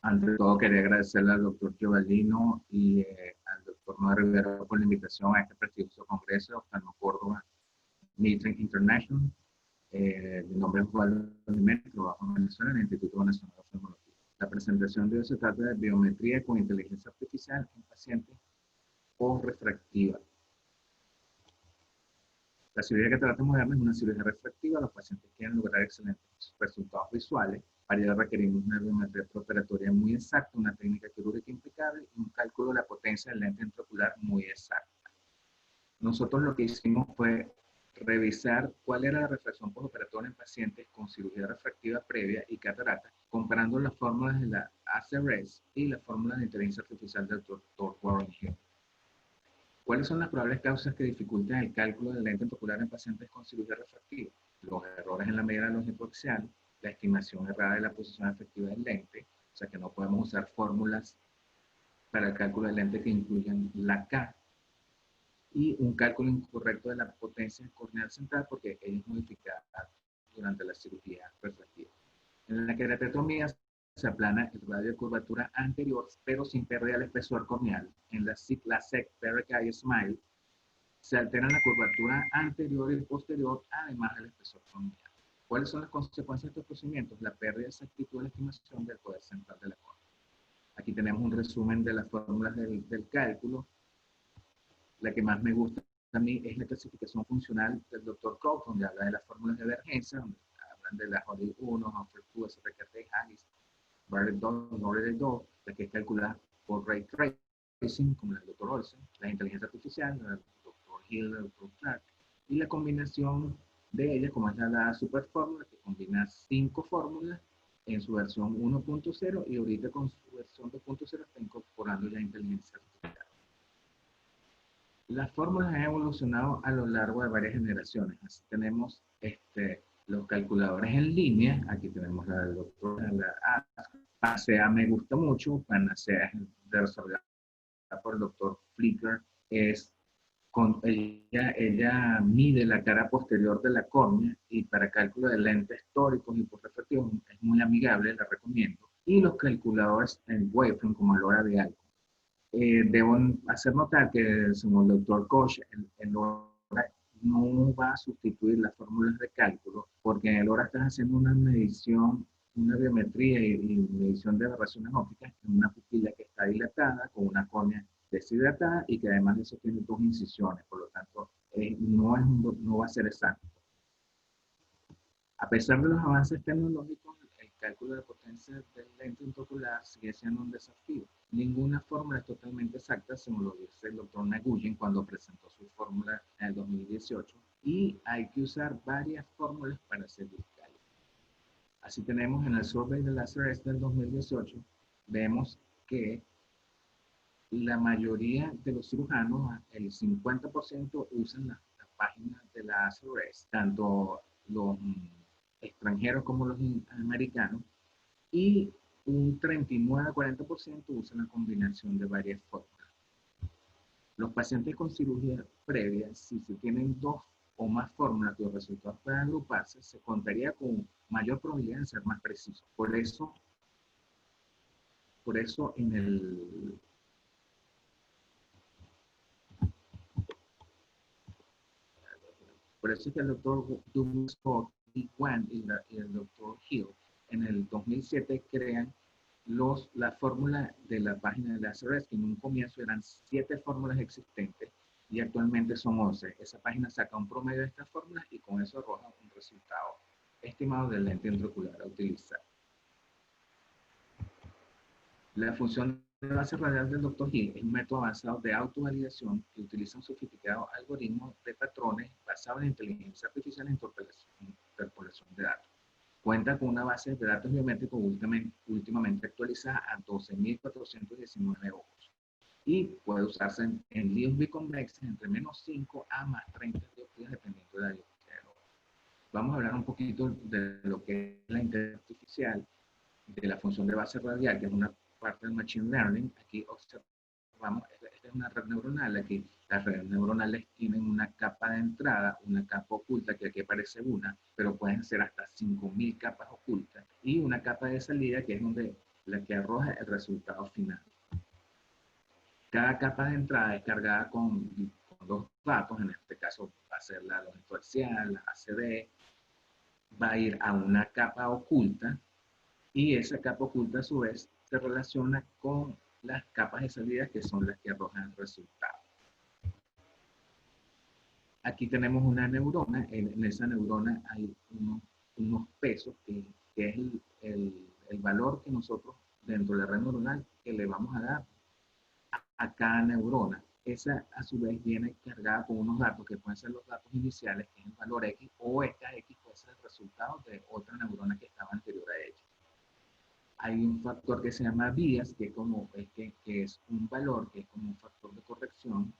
Ante todo, quería agradecerle al doctor Giovannino y al doctor Noé Rivera por la invitación a este prestigioso congreso de Oftalmo Córdoba Meeting International. Mi nombre es Juan Jiménez, trabajo en Venezuela en el Instituto Nacional de Oftalmología. La presentación de hoy se trata de biometría con inteligencia artificial en pacientes post-refractiva. La cirugía que trata moderna es una cirugía refractiva. Los pacientes quieren lograr excelentes resultados visuales. Para ello requerimos una biometría preoperatoria muy exacta, una técnica quirúrgica impecable y un cálculo de la potencia del lente intraocular muy exacta. Nosotros lo que hicimos fue revisar cuál era la refracción postoperatoria en pacientes con cirugía refractiva previa y catarata, comparando las fórmulas de la ACRS y las fórmulas de inteligencia artificial del Dr. Warren Hill. ¿Cuáles son las probables causas que dificultan el cálculo del lente intraocular en pacientes con cirugía refractiva? Los errores en la medida longicoaxial, la estimación errada de la posición efectiva del lente, o sea que no podemos usar fórmulas para el cálculo del lente que incluyan la K, y un cálculo incorrecto de la potencia corneal central porque ella es modificada durante la cirugía refractiva. En la queratetomía se aplana el radio de curvatura anterior, pero sin pérdida del espesor corneal. En la SEC Peric Eye Smile se altera la curvatura anterior y posterior, además del espesor corneal. ¿Cuáles son las consecuencias de estos procedimientos? La pérdida de exactitud de la estimación del poder central de la córnea. Aquí tenemos un resumen de las fórmulas del cálculo. La que más me gusta a mí es la clasificación funcional del Dr. Cox, donde habla de las fórmulas de emergencia, donde hablan de la Hodgkin 1, Humphrey 2, SRKT, Haggis, Barrett 2, Norrell 2, la que es calculada por Ray Tracing, como la del Dr. Olsen, la inteligencia artificial, la del Dr. Hill, la del Dr. Clark, y la combinación de ellas, como es la super fórmula, que combina 5 fórmulas en su versión 1.0 y ahorita con su versión 2.0 está incorporando ya inteligencia artificial. Las fórmulas han evolucionado a lo largo de varias generaciones. Así tenemos los calculadores en línea. Aquí tenemos la del doctor, la Panacea me gusta mucho. Panacea es desarrollada por el doctor Flicker. Ella mide la cara posterior de la córnea y para cálculo de lentes tóricos y hiporrefractivos es muy amigable, la recomiendo. Y los calculadores en Wavefront como el hora de algo. Debo hacer notar que, según el doctor Koch, el LoRa no va a sustituir las fórmulas de cálculo, porque en el LoRa estás haciendo una medición, una biometría y medición de aberraciones ópticas en una pupila que está dilatada, con una córnea deshidratada y que además de eso tiene 2 incisiones, por lo tanto, no va a ser exacto. A pesar de los avances tecnológicos, el cálculo de potencia del lente intraocular sigue siendo un desafío. Ninguna fórmula es totalmente exacta, según lo dice el doctor Naguyen cuando presentó su fórmula en el 2018, y hay que usar varias fórmulas para hacer el cálculo. Así tenemos en el survey de la ACRS del 2018, vemos que la mayoría de los cirujanos, el 50% usan la página de la ACRS, tanto los extranjeros como los americanos, y un 39-40% usan la combinación de varias fórmulas. Los pacientes con cirugía previa, si se tienen 2 o más fórmulas que los resultados puedan agruparse, se contaría con mayor probabilidad de ser más preciso. Por eso en el Por eso es que el doctor Douglas Scott y el doctor Hill en el 2007 crean la fórmula de la página de la ACRS, que en un comienzo eran 7 fórmulas existentes y actualmente son 11. Esa página saca un promedio de estas fórmulas y con eso arroja un resultado estimado del lente intraocular a utilizar. La función de base radial del Dr. Hill es un método avanzado de autovalidación que utiliza un sofisticado algoritmo de patrones basado en inteligencia artificial e interpolación de datos. Cuenta con una base de datos biométricos últimamente actualizada a 12.419 ojos y puede usarse en líos biconvexos entre menos 5 a más 30 dioptrías dependiendo de la dioptría del ojo. Vamos a hablar un poquito de lo que es la inteligencia artificial, de la función de base radial, que es una parte del Machine Learning. Aquí observamos, esta es una red neuronal. Aquí las redes neuronales tienen una capa de entrada, una capa oculta, que aquí aparece una, pero pueden ser hasta 5.000 capas ocultas, y una capa de salida, que es donde la que arroja el resultado final. Cada capa de entrada es cargada con dos datos, en este caso va a ser la longitud axial, la ACD, va a ir a una capa oculta y esa capa oculta a su vez se relaciona con las capas de salida que son las que arrojan el resultado. Aquí tenemos una neurona, en esa neurona hay unos pesos que es el valor que nosotros dentro de la red neuronal que le vamos a dar a cada neurona. Esa a su vez viene cargada con unos datos que pueden ser los datos iniciales, que es el valor X, o esta X puede ser el resultado de otra neurona que estaba anterior a ella. Hay un factor que se llama bias, que es un valor, que es como un factor de corrección.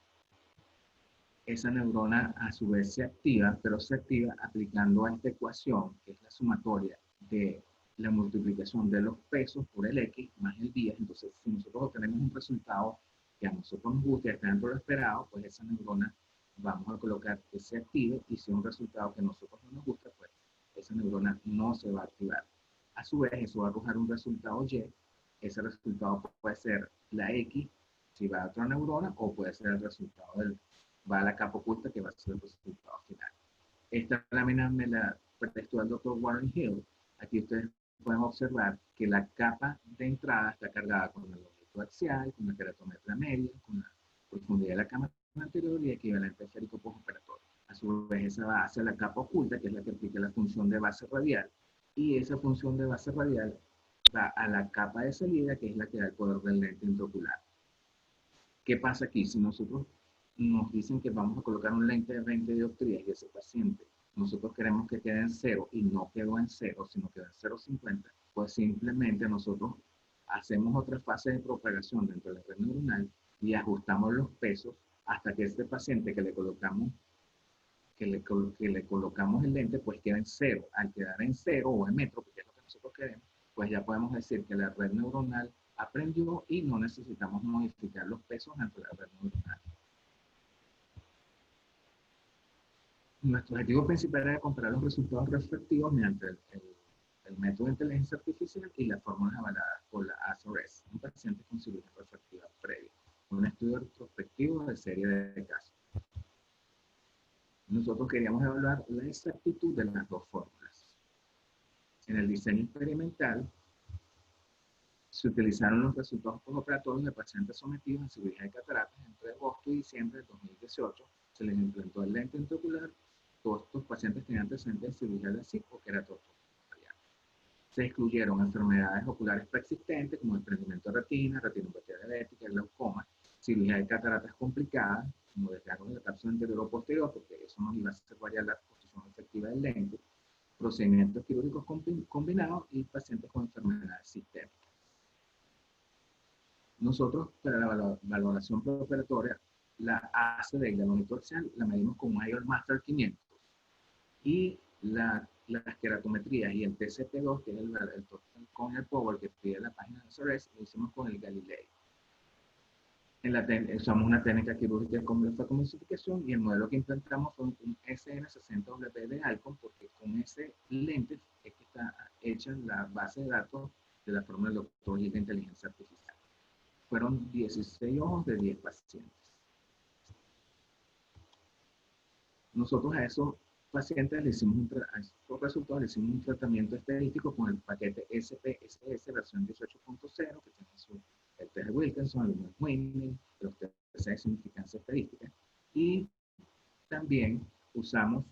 Esa neurona a su vez se activa, pero se activa aplicando a esta ecuación, que es la sumatoria de la multiplicación de los pesos por el X más el bias. Entonces, si nosotros obtenemos un resultado que a nosotros nos gusta y está dentro de lo esperado, pues esa neurona vamos a colocar que se active, y si es un resultado que a nosotros no nos gusta, pues esa neurona no se va a activar. A su vez, eso va a arrojar un resultado Y. Ese resultado puede ser la X, si va a otra neurona, o puede ser el resultado va a la capa oculta, que va a ser el resultado final. Esta lámina me la prestó el doctor Warren Hill. Aquí ustedes pueden observar que la capa de entrada está cargada con la longitud axial, con la keratometría media, con la profundidad de la cama anterior y equivalente esférico postoperatorio. A su vez, esa va hacia la capa oculta, que es la que aplica la función de base radial, y esa función de base radial va a la capa de salida, que es la que da el poder del lente intraocular. ¿Qué pasa aquí? Si nosotros nos dicen que vamos a colocar un lente de 20 dioptrías y ese paciente nosotros queremos que quede en 0 y no quedó en 0, sino quedó en 0,50, pues simplemente nosotros hacemos otra fase de propagación dentro de la red neuronal y ajustamos los pesos hasta que este paciente que le colocamos el lente pues queda en 0. Al quedar en 0 o en metro, porque es lo que nosotros queremos, pues ya podemos decir que la red neuronal aprendió y no necesitamos modificar los pesos dentro de la red neuronal. Nuestro objetivo principal era comparar los resultados reflectivos mediante el método de inteligencia artificial y las fórmulas avaladas por la ASRS en pacientes con cirugía refractiva previa. Un estudio retrospectivo de serie de casos. Nosotros queríamos evaluar la exactitud de las dos fórmulas. En el diseño experimental, se utilizaron los resultados postoperatorios de pacientes sometidos a cirugía de cataratas entre agosto y diciembre de 2018. Se les implantó el lente intraocular. Todos estos pacientes tenían antecedentes de cirugía de SIC o queratotomía. Se excluyeron enfermedades oculares preexistentes como desprendimiento de retina, retinopatía diabética, glaucoma, cirugía de cataratas complicadas, como desgarro de la cápsula anterior o posterior, porque eso nos iba a hacer variar la posición efectiva del lente, procedimientos quirúrgicos combinados y pacientes con enfermedades sistémicas. Nosotros, para la valoración preoperatoria, la ACD y la longitud axial la medimos con un IOL Master 500 y las queratometrías y el TCT2, que es el Total Corneal Power que pide la página de SRS, lo hicimos con el Galilei. Usamos una técnica quirúrgica con blefacoemulsificación y el modelo que implantamos fue un SN60W de Alcon, porque con ese lente es que está hecha la base de datos de la fórmula del doctor y de inteligencia artificial. Fueron 16 ojos de 10 pacientes. Nosotros a esos pacientes a estos resultados le hicimos un tratamiento estadístico con el paquete SPSS versión 18.0, que tiene el test de Wilkinson, el Winning, los test de significancia estadística, y también usamos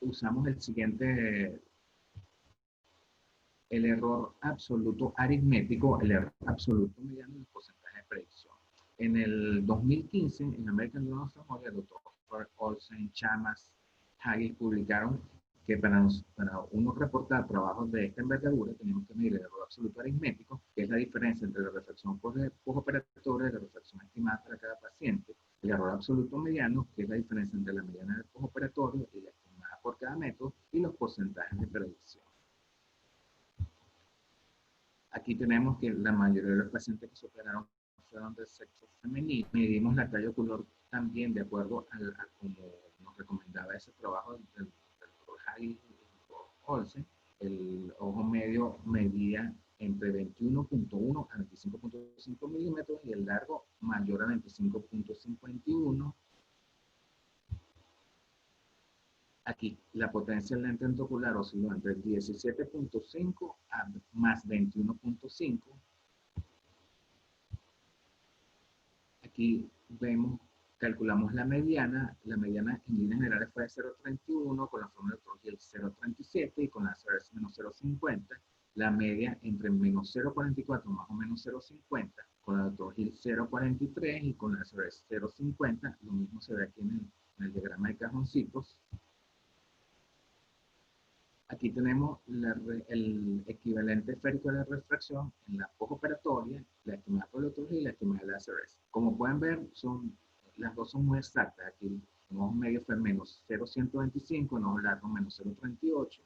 el siguiente, el error absoluto aritmético, el error absoluto mediano y el porcentaje de predicción. En el 2015, en American Journal of Ophthalmology, el doctor Olsen, Chamas, Haggis publicaron que para uno reportar trabajos de esta envergadura teníamos que medir el error absoluto aritmético, que es la diferencia entre la refracción postoperatoria y la refracción estimada para cada paciente, el error absoluto mediano, que es la diferencia entre la mediana del postoperatorio y la estimada por cada método, y los porcentajes de predicción. Aquí tenemos que la mayoría de los pacientes que se operaron fueron de sexo femenino. Medimos la talla ocular también de acuerdo a como nos recomendaba ese trabajo del doctor Haggis y el doctor Olsen. el ojo medio medía entre 21.1 a 25.5 milímetros y el largo mayor a 25.51. Aquí la potencia del lente endocular osciló entre 17.5 a más 21.5. Aquí vemos, calculamos la mediana en líneas generales fue de 0.31, con la fórmula de Torgill 0.37 y con la CRS menos 0.50. La media entre menos 0.44 más o menos 0.50, con la de Torgill 0.43 y con la CRS 0.50. Lo mismo se ve aquí en el diagrama de cajoncitos. Aquí tenemos el equivalente esférico de la refracción en la postoperatoria, la estimada por el otro y la estimada de la CRS. Como pueden ver, las dos son muy exactas. Aquí el ojo medio fue menos 0.125, el ojo largo menos 0.38.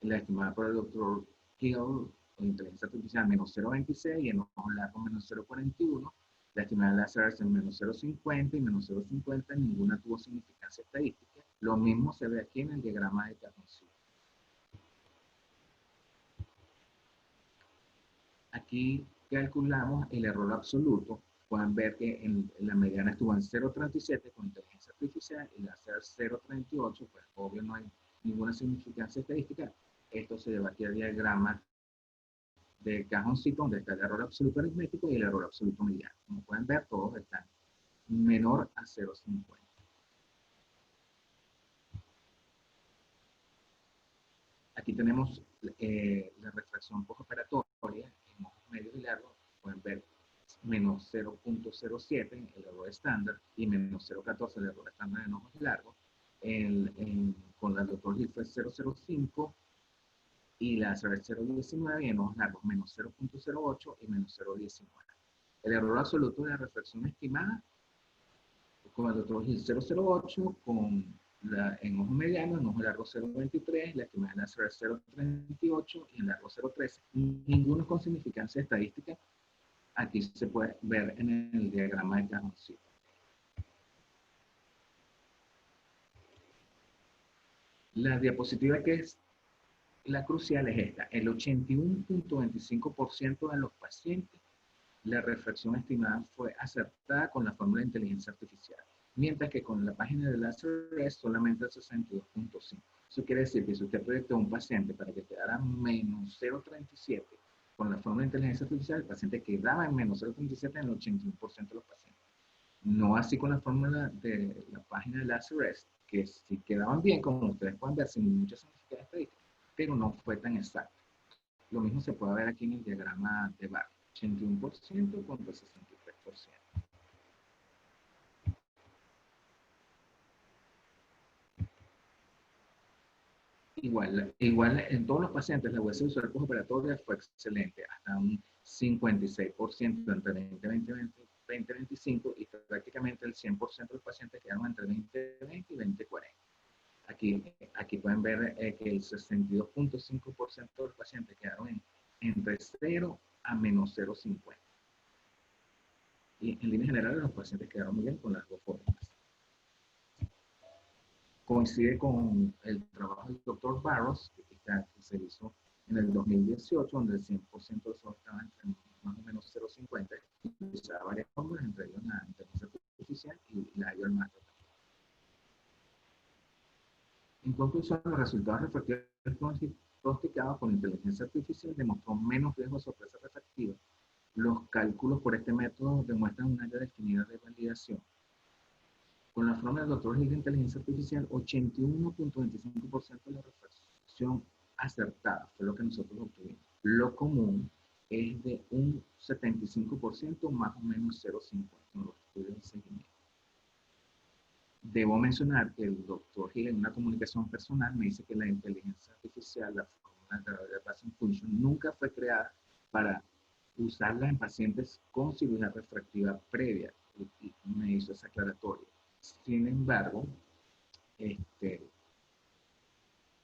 La estimada por el doctor Hill, o inteligencia artificial, menos 0.26 y el ojo largo menos 0.41. La estimada de la CRS en menos 0.50 y menos 0.50. Ninguna tuvo significancia estadística. Lo mismo se ve aquí en el diagrama de cajoncito. Aquí calculamos el error absoluto. Pueden ver que en la mediana estuvo en 0.37 con inteligencia artificial y la hacer 0.38, pues obvio no hay ninguna significancia estadística. Esto se lleva aquí al diagrama de cajoncito donde está el error absoluto aritmético y el error absoluto mediano. Como pueden ver, todos están menor a 0.50. Aquí tenemos la refracción postoperatoria en ojos medios y largos. Pueden ver menos 0.07 el error estándar y menos 0.14 el error estándar en ojos largos. Con la doctor Hill fue 0.05 y la CRS 0.19 y en ojos largos menos 0.08 y menos 0.19. El error absoluto de la refracción estimada con el doctor Hill 0.08, en ojos medianos, en ojos largos 0.23, la estimada de la CRS 0.38 y en largo 0.13. Ninguno con significancia estadística. Aquí se puede ver en el diagrama de cajoncito. La diapositiva que es la crucial es esta. El 81.25% de los pacientes, la refracción estimada fue acertada con la fórmula de inteligencia artificial, mientras que con la página de la CRS solamente el 62.5%. Eso quiere decir que si usted proyectó a un paciente para que quedara menos 0.37 con la fórmula de inteligencia artificial, el paciente quedaba en menos 0.37 en el 81% de los pacientes. No así con la fórmula de la página de la CRS, que sí quedaban bien, como ustedes pueden ver, sin mucha significación estadística, pero no fue tan exacto. Lo mismo se puede ver aquí en el diagrama de Barr, 81% contra 63%. Igual en todos los pacientes la huesa visual postoperatoria fue excelente, hasta un 56% entre 20-20-20-25 y prácticamente el 100% de los pacientes quedaron entre 20-20 y 20-40. Aquí pueden ver que el 62.5% de los pacientes quedaron entre 0 a menos 0.50. Y en línea general los pacientes quedaron muy bien con las dos fórmulas. Coincide con el trabajo del doctor Barros, que se hizo en el 2018, donde el 100% de los ojos estaban entre más o menos 0.50 y utilizaba varias fórmulas, entre ellos la inteligencia artificial y la IOL Master. En conclusión, los resultados refractivos pronosticados con inteligencia artificial demostró menos riesgo de sorpresa refractiva. Los cálculos por este método demuestran una área definida de validación. Con la fórmula del Dr. Hill de inteligencia artificial, 81.25% de la refracción acertada fue lo que nosotros obtuvimos. Lo común es de un 75% más o menos 0.50 en los estudios de seguimiento. Debo mencionar que el Dr. Hill en una comunicación personal me dice que la inteligencia artificial, la fórmula de Bayesian Function, nunca fue creada para usarla en pacientes con cirugía refractiva previa, y me hizo esa aclaratoria. Sin embargo, ese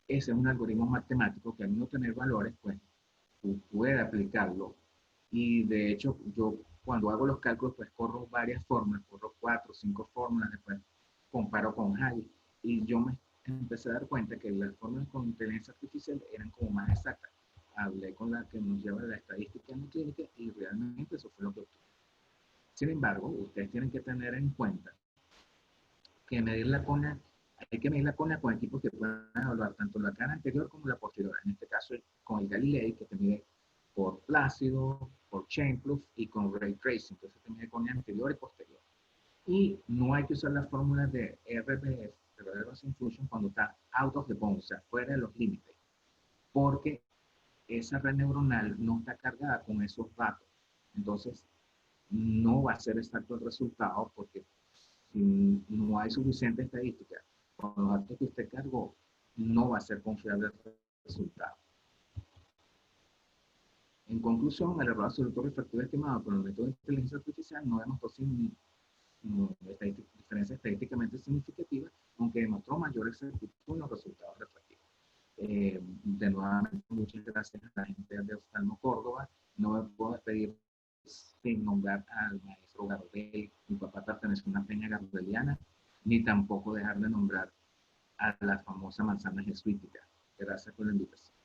es un algoritmo matemático que al no tener valores, pues puede aplicarlo. Y de hecho, yo cuando hago los cálculos, pues corro varias fórmulas, corro 4 o 5 fórmulas, después comparo con High. Y yo me empecé a dar cuenta que las fórmulas con inteligencia artificial eran como más exactas. Hablé con la que nos lleva la estadística en la clínica y realmente eso fue lo que obtuve. Sin embargo, ustedes tienen que tener en cuenta que medir la cona, hay que medir la cona con equipos que puedan evaluar tanto la cara anterior como la posterior. En este caso, con el Galilei, que te mide por Plácido, por Chainproof y con Ray Tracing. Entonces te mide cona anterior y posterior. Y no hay que usar las fórmulas de RBF, Reverse Infusion, cuando está out of the bone, o sea, fuera de los límites, porque esa red neuronal no está cargada con esos datos. Entonces, no va a ser exacto el resultado porque si no hay suficiente estadística con los datos que usted cargó, no va a ser confiable el resultado. En conclusión, el error absoluto refractivo estimado por el método de inteligencia artificial no demostró diferencia estadísticamente significativa, aunque demostró mayor exactitud en los resultados refractivos. De nuevo, muchas gracias a la gente de Oftalmo Córdoba. No me puedo despedir sin nombrar al maestro Gardel. Mi papá pertenece a una peña gardeliana, ni tampoco dejar de nombrar a la famosa manzana jesuítica. Gracias por la invitación.